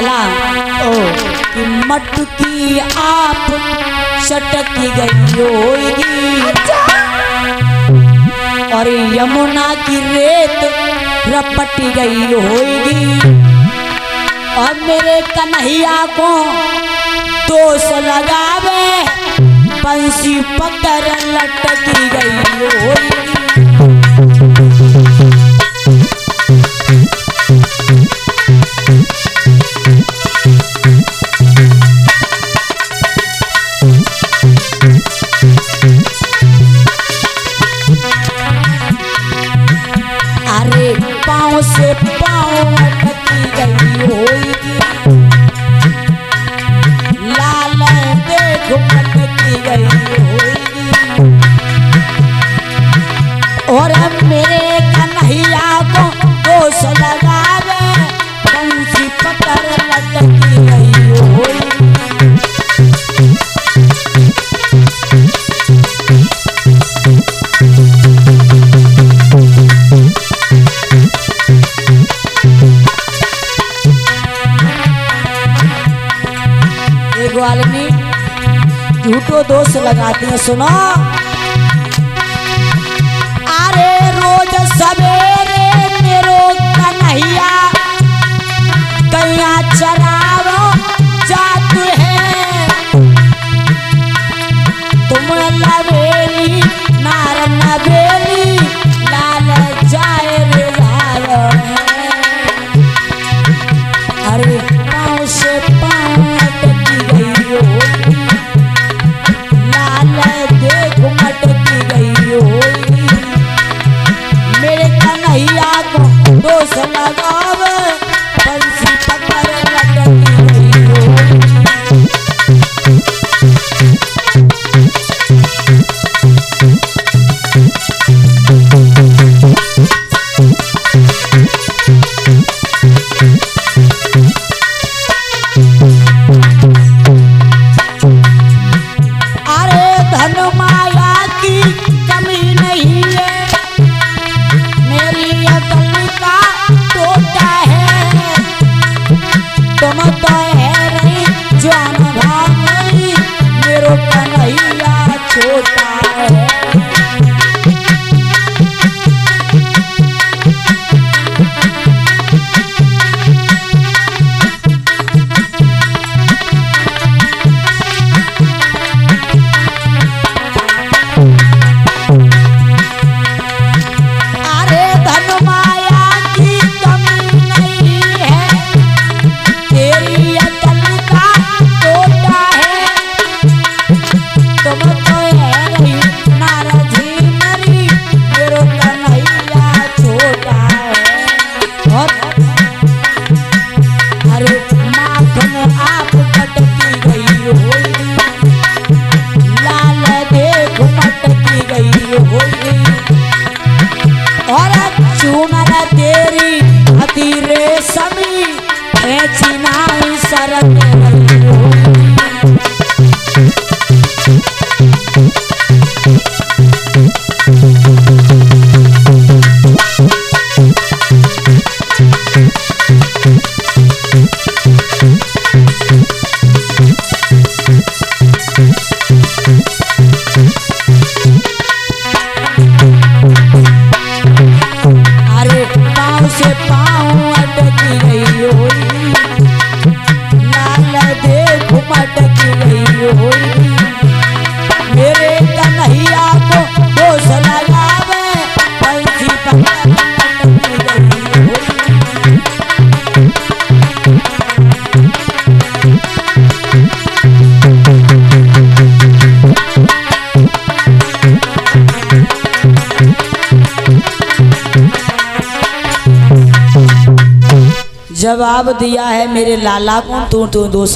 लाला कि मटकी आप सटक गई होगी और यमुना की रेत रपट गई होगी और मेरे कन्हैया को दोष लगावे बंसी पकड़ लटकी गई होगी। अरे पाँव से पाँव अटकी गई होगी लाल देख अटकी गई होगी और मेरे कन्हैया को दोष लगावे बंसी पकड़ लटकी गई होगी। आदमी झूठो दोष लगाते हैं। सुनो, अरे रोज सवेरे मेरो कन्हैया कैया चरावो जाते हैं तुम लवेली नार नवेली लाल जाए रे लाल है। अरे पाँव से पाँव लाल देख मटकी गई होगी मेरे कन्हैया को दोष लगावे बंसी पकड़ लटकी गई होगी। जवाब दिया है मेरे लाला को, तू दोष